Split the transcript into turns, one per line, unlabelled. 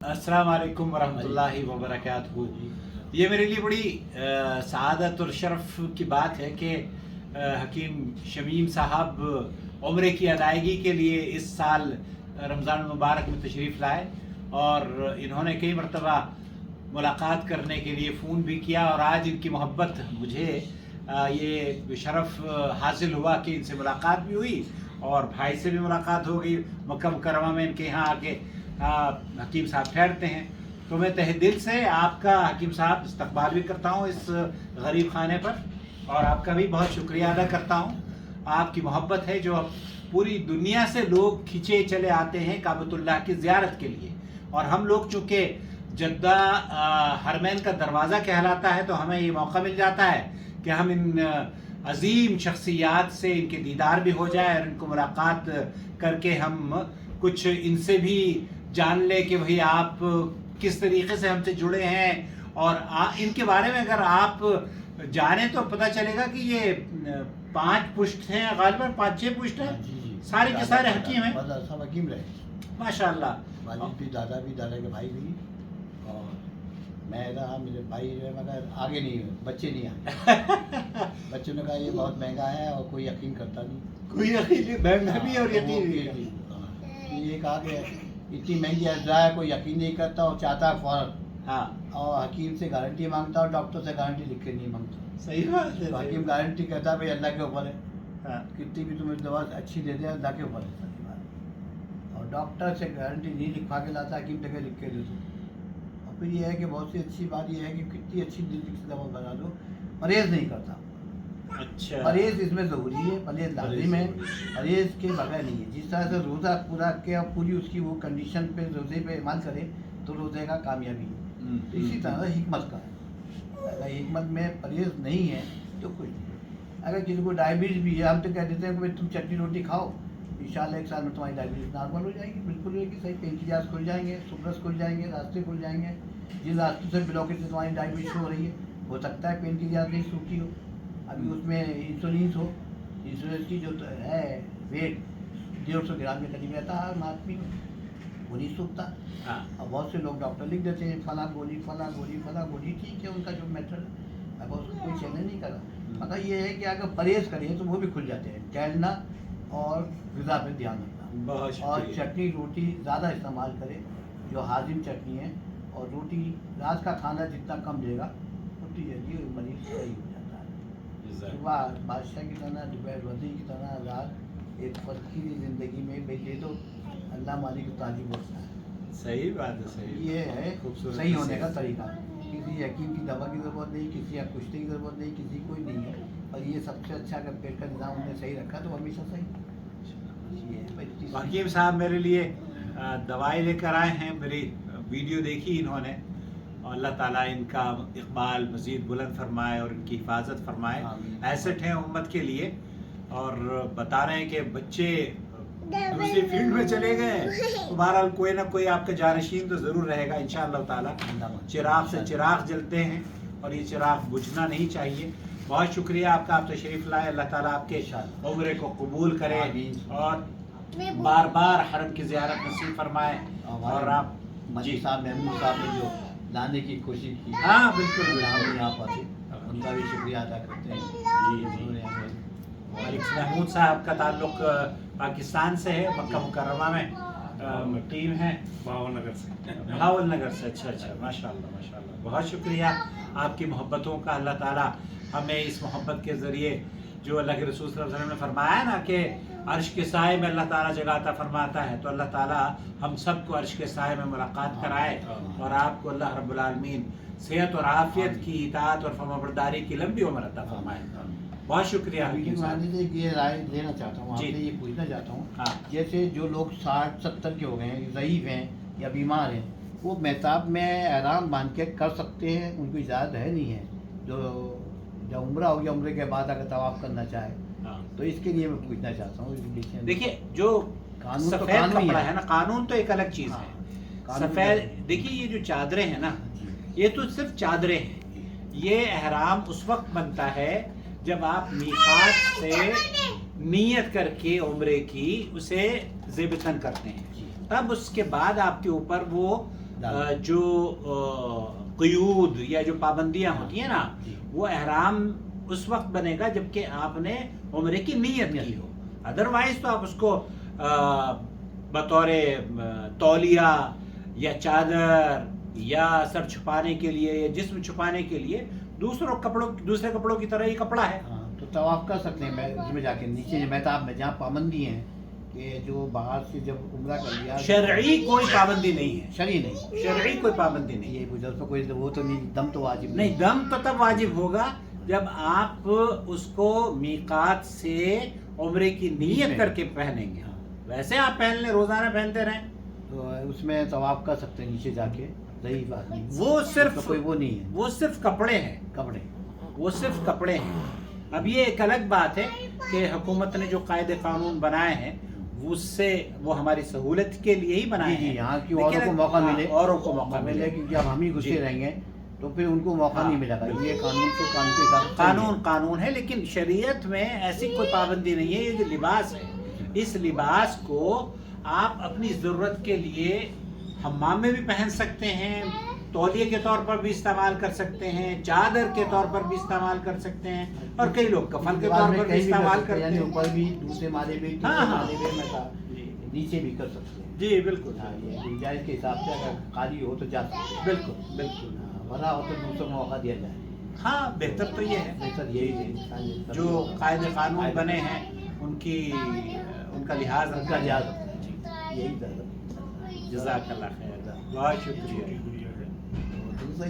अस्सलाम वालेकुम वरहमतुल्लाहि वबरकातुहू। ये मेरे लिए बड़ी सआदत और शरफ़ की बात है कि हकीम शमीम साहब उम्रे की अदायगी के लिए इस साल रमज़ान मुबारक में तशरीफ़ लाए और इन्होंने कई मरतबा मुलाकात करने के लिए फ़ोन भी किया और आज इनकी मोहब्बत मुझे ये शरफ़ हासिल हुआ कि इनसे मुलाकात भी हुई और भाई से भी मुलाकात हो गई। मक्का मुकर्रमा में इनके यहाँ आके हकीम साहब ठहरते हैं, तो मैं तहे दिल से आपका हकीम साहब इस्तकबाल भी करता हूँ इस गरीब खाने पर और आपका भी बहुत शुक्रिया अदा करता हूँ। आपकी मोहब्बत है जो पूरी दुनिया से लोग खिंचे चले आते हैं काबतुल्लाह की ज़ियारत के लिए, और हम लोग चूँकि जद्दा हरमैन का दरवाज़ा कहलाता है तो हमें ये मौका मिल जाता है कि हम इन अजीम शख्सियात से इनके दीदार भी हो जाए और इनको मुलाकात करके हम कुछ इनसे भी जान ले कि भाई आप किस तरीके से हमसे जुड़े हैं और इनके बारे में अगर आप जाने तो पता चलेगा कि ये 5 पुश्त हैं, गालिबन 5-6 पुश्त हैं, सारे के सारे हकीम हैं।
सब हकीम रहे
माशाअल्लाह।
वालिद भी, दादा भी, दादा के भाई भी, और मैं रहा, मेरे भाई रहे, मगर आगे नहीं हुए, बच्चे नहीं आए। बच्चों ने कहा ये बहुत महंगा है और कोई यकीन करता नहीं,
कोई यकीन महंगा भी और यकीन भी।
ये कहा कि इतनी महंगी अज़ा है, कोई यकीन नहीं करता और चाहता है फ़ौरन।
हाँ,
और हकीम से गारंटी मांगता और डॉक्टर से गारंटी लिख के नहीं मांगता।
सही बात है।
तो हकीम गारंटी कहता है भाई अल्लाह के ऊपर है,
हाँ,
कितनी भी तुम्हें दवा अच्छी दे दे अल्लाह के ऊपर है सारी बात। और डॉक्टर से गारंटी नहीं लिखवा के लाता, हकीम जगह लिख के दे दो। और फिर ये है कि बहुत सी अच्छी बात ये है कि कितनी अच्छी दिल की दवा बना दो, परहेज़ नहीं करता।
अच्छा,
परहेज़ इसमें ज़रूरी है, परहेज़ लाजिम है, परहेज़ के बगैर नहीं है। जिस तरह से रोज़ा पूरा के और पूरी उसकी वो कंडीशन पे रोज़े पे ईमान करे तो रोज़े का कामयाबी है। तो इसी तरह हिकमत का है, अगर हिकमत में परहेज़ नहीं है तो कुछ नहीं। अगर किसी को डायबिटीज़ भी है, हम तो कह देते हैं कि भाई तुम चटनी रोटी खाओ, इंशाल्लाह 1 साल में तुम्हारी डायबिटीज़ नॉर्मल हो जाएगी, बिल्कुल रहेगी सही, पेनक्रियाज खुल जाएंगे, सुगर्स खुल जाएंगे, रास्ते खुल जाएंगे। जिन रास्तों से ब्लॉकेज से तुम्हारी डायबिटीज़ हो रही है, हो सकता है पेनक्रियाज नहीं सूखी हो, अभी उसमें इंसुलिन हो, इंसुलिन की जो है वेट 150 ग्राम के करीब रहता है हर आदमी में, वो नहीं सूखता।
हाँ,
और बहुत से लोग डॉक्टर लिख देते हैं फला गोली फला गोली फला गोली, ठीक है उनका जो मेथड, अगर उसको कोई चैलेंज नहीं करा। मतलब ये है कि अगर परहेज़ करें तो वो भी खुल जाते हैं, टहलना और ग़िज़ा पर ध्यान रखना,
बहुत
और
शुक्रिया।
चटनी रोटी ज़्यादा इस्तेमाल करें जो हाजिम चटनी है, और रोटी रात का खाना जितना कम लेगा उतनी जल्दी मरीज़ सही हो जाता है। सुबह बादशाह की तरह, दोपहर वज़ीर की तरह, रात एक फकीरी ज़िंदगी में भाई दे दो, अल्लाह मालिक की तारीफ़ होता है।
सही बात है, सही।
ये है
खूबसूरत
सही होने
नसीहत।
का तरीका। किसी हकीम की दवा की ज़रूरत नहीं, किसी या कुश्ती की ज़रूरत नहीं, किसी कोई नहीं है, और ये सबसे अच्छा अगर पेट का निज़ाम उन्होंने सही रखा तो हमेशा सही। ये है भाई।
हकीम साहब मेरे लिए दवाई लेकर आए हैं, मेरी वीडियो देखी इन्होंने, और अल्लाह ताला इनका इकबाल मज़ीद बुलंद फरमाए और इनकी हिफाजत फरमाए।
आमीन।
एसेट हैं उम्मत के लिए, और बता रहे हैं कि बच्चे दूसरी फील्ड में चले गए, तो बहरहाल कोई ना कोई आपका जानशीन तो ज़रूर रहेगा इंशाअल्लाह ताला। चिराग से चिराग जलते हैं और ये चिराग बुझना नहीं चाहिए। बहुत शुक्रिया आपका, आप तशरीफ़ लाए। अल्लाह ताला आपके उम्र को कबूल करे और बार बार हरम की ज़ियारत नसीब फरमाए। और आप
मजी साहब महमूद साहब ने जो लाने की कोशिश की,
हाँ बिल्कुल
हम
बिल्कुल।
यहाँ पर उनका भी शुक्रिया अदा करते हैं।
जी, जी।
उन्होंने हमें
मलिक महमूद साहब का ताल्लुक पाकिस्तान से है, मक्का मुकर्रमा में टीम है
भावल नगर से।
भावल नगर से। अच्छा अच्छा, माशाल्लाह माशाल्लाह, बहुत शुक्रिया आपकी मोहब्बतों का। अल्लाह ताला हमें इस मोहब्बत के ज़रिए जो अल्लाह के रसूल सल्लल्लाहु अलैहि वसल्लम ने फरमाया ना कि अर्श के साए में अल्लाह ताला जगाता फरमाता है, तो अल्लाह ताला हम सबको अर्श के साए में मुलाकात कराए और आपको अल्लाह रब्बुल आलमीन सेहत और आफियत की, इताअत और फरमाबरदारी की लंबी उम्र अता फरमाए। बहुत शुक्रिया हकीम साहब।
मैं ये राय लेना चाहता हूँ,
जी।
आपसे ये पूछना चाहता हूँ,
हाँ।
जैसे जो लोग 60-70 के हो गए हैं, ज़ईफ़ हैं या बीमार हैं, वो मेहताब में एहराम बांध के कर सकते हैं? उनको इजाज़त है नहीं है? जो जब उम्रा हो गया, उम्रे के बाद अगर तवाफ़ करना चाहे,
हाँ।
तो इसके लिए मैं पूछना चाहता हूँ।
देखिए, जो
कानून तो
सफेद
कानून ही
कपड़ा
है।
है ना, कानून तो एक अलग चीज़
हाँ,
है।
कानून
सफेद,
है।
देखिए ये जो चादरें हैं ना, ये तो सिर्फ चादरें हैं। ये एहराम उस वक्त बनता है जब आप मीक़ात से नियत करके उम्रे की उसे ज़ेबतन करते हैं, तब उसके बाद आपके ऊपर वो جو قیود یا جو پابندیاں ہوتی ہیں نا وہ احرام اس وقت بنے گا جب کہ آپ نے عمرے کی نیت کی ہو. ادروائز تو آپ اس کو بطور تولیہ یا چادر یا سر چھپانے کے لیے یا جسم چھپانے کے لیے دوسرے کپڑوں کی طرح یہ کپڑا ہے.
تو طواف کر سکتے ہیں اس میں جا کے نیچے میتاب میں جہاں پابندی ہیں کہ جو باہر سے جب عمرہ کر لیا.
شرعی کوئی پابندی نہیں ہے. شرعی کوئی پابندی نہیں.
یہ گزر کوئی وہ تو نہیں، دم تو واجب
نہیں. دم تو تب واجب ہوگا جب آپ اس کو میقات سے عمرے کی نیت کر کے پہنیں گے. ویسے آپ پہن لیں، روزانہ پہنتے رہیں
تو اس میں طواف کر سکتے ہیں نیچے جا کے. صحیح بات نہیں،
وہ صرف
کوئی وہ نہیں ہے،
وہ صرف کپڑے ہیں. وہ صرف کپڑے ہیں. اب یہ ایک الگ بات ہے کہ حکومت نے جو قاعدے قانون بنائے ہیں اس سے وہ ہماری سہولت کے لیے ہی بنائے ہیں.
یہاں کی اوروں کو موقع ملے،
اوروں کو موقع ملے
کہ جب ہم ہی گھسے رہیں گے تو پھر ان کو موقع نہیں ملے گا. یہ قانون تو قانون کے حساب
قانون ہے، لیکن شریعت میں ایسی کوئی پابندی نہیں ہے. یہ جو لباس ہے اس لباس کو آپ اپنی ضرورت کے لیے حمام میں بھی پہن سکتے ہیں، تولیے کے طور پر بھی استعمال کر سکتے ہیں، چادر کے طور پر بھی استعمال کر سکتے ہیں، اور کئی لوگ کفن کے طور پر بھی استعمال کرتے ہیں.
اوپر بھی دوسرے مالے میں نیچے بھی کر سکتے ہیں.
جی بالکل.
یہ گنجائش کے حساب سے اگر خالی ہو تو جا سکتے ہیں.
بالکل.
بھرا ہو تو دوسروں کو موقع دیا جائے.
ہاں بہتر تو یہ ہے.
بہتر یہی ہے.
جو قاعدے قانون بنے ہیں ان کا لحاظ
رکھا جائے. یہی
جزاک اللہ خیر. بہت شکریہ.